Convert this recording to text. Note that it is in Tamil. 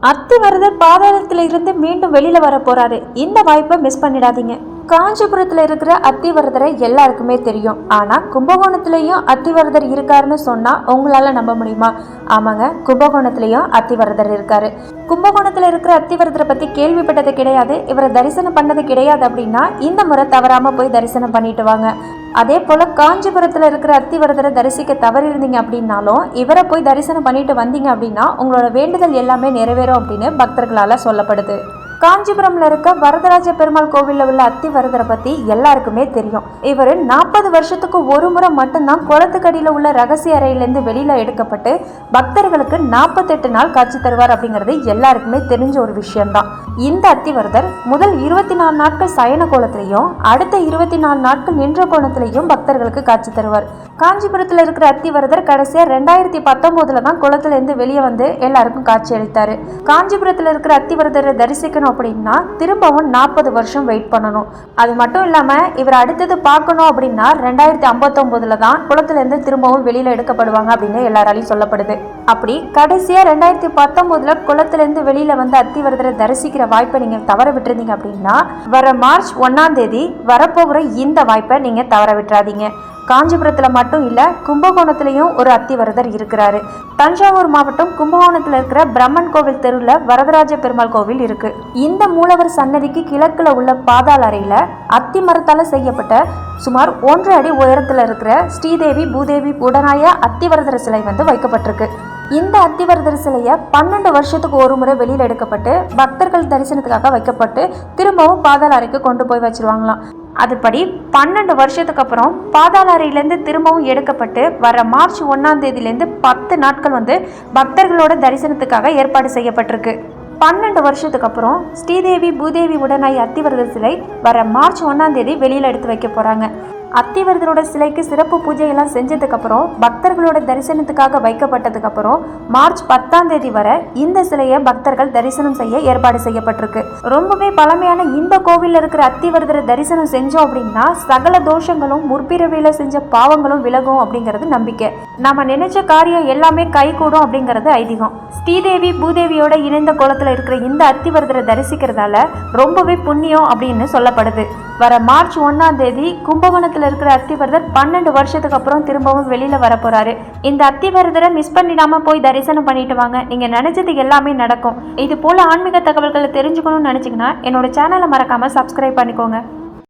அத்திவரதர் பாதாளத்துல இருந்து மீண்டும் வெளியில வர போறாரு. இந்த வாய்ப்பை மிஸ் பண்ணிடாதீங்க. காஞ்சிபுரத்துல இருக்கிற அத்திவரதரை எல்லாருக்குமே தெரியும். ஆனா கும்பகோணத்திலையும் அத்திவரதர் இருக்காருன்னு சொன்னா உங்களால நம்ப முடியுமா? ஆமாங்க, கும்பகோணத்திலையும் அத்திவரதர் இருக்காரு. கும்பகோணத்துல இருக்கிற அத்திவரதரை பத்தி கேள்விப்பட்டது கிடையாது, இவரை தரிசனம் பண்ணது கிடையாது அப்படின்னா இந்த முறை தவறாம போய் தரிசனம் பண்ணிட்டு வாங்க. அதே போல காஞ்சிபுரத்துல இருக்கிற அத்திவரதரை தரிசிக்க தவறி இருந்தீங்க அப்படின்னாலும் இவரை போய் தரிசனம் பண்ணிட்டு வந்தீங்க அப்படின்னா உங்களோட வேண்டுதல் எல்லாமே நிறைவேறும் அப்படின்னு பக்தர்களால சொல்லப்படுது. காஞ்சிபுரம்ல இருக்க வரதராஜ பெருமாள் கோவில்ல உள்ள அத்திவரதரை பத்தி எல்லாருக்குமே தெரியும். இவர் 40 வருஷத்துக்கு ஒரு முறை மட்டும்தான் குளத்துக்கடியில உள்ள ரகசிய அறையிலிருந்து வெளியில எடுக்கப்பட்டு பக்தர்களுக்கு 48 நாள் காட்சி தருவார் அப்படிங்கிறது எல்லாருக்குமே தெரிஞ்ச ஒரு விஷயம்தான். இந்த அத்திவரதர் முதல் 24 நாட்கள் சயன கோலத்திலையும் அடுத்த 24 நாட்கள் நின்ற கோணத்திலையும் பக்தர்களுக்கு காட்சி தருவார். காஞ்சிபுரத்துல இருக்கிற அத்திவரதர் கடைசியா 2019 தான் குளத்துல இருந்து வெளியே வந்து எல்லாருக்கும் காட்சி அளித்தாரு. காஞ்சிபுரத்துல இருக்கிற அத்திவரதரை தரிசிக்கணும் அப்படின்னா திரும்பவும் 40 வருஷம் வெயிட் பண்ணணும். அது மட்டும் இல்லாம இவர் அடுத்தது பார்க்கணும் அப்படின்னா 2059 தான் குளத்துல இருந்து திரும்பவும் வெளியில எடுக்கப்படுவாங்க அப்படின்னு எல்லாராலையும் சொல்லப்படுது. அப்படி கடைசியா 2019 குளத்துல இருந்து வெளியில வந்து அத்திவரதரை தரிசிக்கிற வாய்ப்பை நீங்க தவற விட்டுருந்தீங்க அப்படின்னா வர மார்ச் 1ஆம் தேதி வரப்போகிற இந்த வாய்ப்பை நீங்க தவற விட்டுறாதீங்க. காஞ்சிபுரத்தில் மட்டும் இல்லை, கும்பகோணத்திலையும் ஒரு அத்திவரதர் இருக்கிறாரு. தஞ்சாவூர் மாவட்டம் கும்பகோணத்தில் இருக்கிற பிரம்மன் கோவில் தெருவில் வரதராஜ பெருமாள் கோவில் இருக்கு. இந்த மூலவர் சன்னதிக்கு கிழக்குல உள்ள பாதாள அறையில அத்தி மரத்தால செய்யப்பட்ட சுமார் 1 அடி உயரத்தில் இருக்கிற ஸ்ரீதேவி பூதேவி உடனாய அத்திவரதர் சிலை வந்து வைக்கப்பட்டிருக்கு. இந்த அத்திவரதர் சிலையை 12 வருஷத்துக்கு ஒரு முறை வெளியில் எடுக்கப்பட்டு பக்தர்கள் தரிசனத்துக்காக வைக்கப்பட்டு திரும்பவும் பாதாள அறைக்கு கொண்டு போய் வச்சிருவாங்களாம். அதுபடி 12 வருஷத்துக்கு அப்புறம் பாதாள அறையிலேருந்து திரும்பவும் எடுக்கப்பட்டு வர மார்ச் 1ஆம் தேதியிலேருந்து 10 நாட்கள் வந்து பக்தர்களோட தரிசனத்துக்காக ஏற்பாடு செய்யப்பட்டிருக்கு. 12 வருஷத்துக்கு அப்புறம் ஸ்ரீதேவி பூதேவி உடனாய் அத்திவரதர் சிலை வர மார்ச் 1ஆம் தேதி வெளியில் எடுத்து வைக்க போகிறாங்க. அத்திவரதரோட சிலைக்கு சிறப்பு பூஜையெல்லாம் செஞ்சதுக்கப்புறம் பக்தர்களோட தரிசனத்துக்காக வைக்கப்பட்டதுக்கப்புறம் மார்ச் 10ஆம் தேதி வரை இந்த சிலையை பக்தர்கள் தரிசனம் செய்ய ஏற்பாடு செய்யப்பட்டிருக்கு. ரொம்பவே பழமையான இந்த கோவிலில் இருக்கிற அத்திவரதரை தரிசனம் செஞ்சோம் அப்படின்னா சகல தோஷங்களும் முற்பிறவியில செஞ்ச பாவங்களும் விலகும் அப்படிங்கிறது நம்பிக்கை. நம்ம நினைச்ச காரியம் எல்லாமே கைகூடும் அப்படிங்கிறது ஐதீகம். ஸ்ரீதேவி பூதேவியோட இணைந்த கோலத்தில் இருக்கிற இந்த அத்திவரதரை தரிசிக்கிறதால ரொம்பவே புண்ணியம் அப்படின்னு சொல்லப்படுது. வர மார்ச் 1ஆம் தேதி கும்பகோணத்தில் இருக்கிற அத்திவரதர் 12 வருஷத்துக்கு அப்புறம் திரும்பவும் வெளியில வர போறாரு. இந்த அத்திவரதரை மிஸ் பண்ணிடாம போய் தரிசனம் பண்ணிட்டு வாங்க. நீங்க நினைச்சது எல்லாமே நடக்கும். இது போல ஆன்மீக தகவல்களை தெரிஞ்சுக்கணும்னு நினைச்சீங்கன்னா என்னோட சேனலை மறக்காம சப்ஸ்கிரைப் பண்ணிக்கோங்க.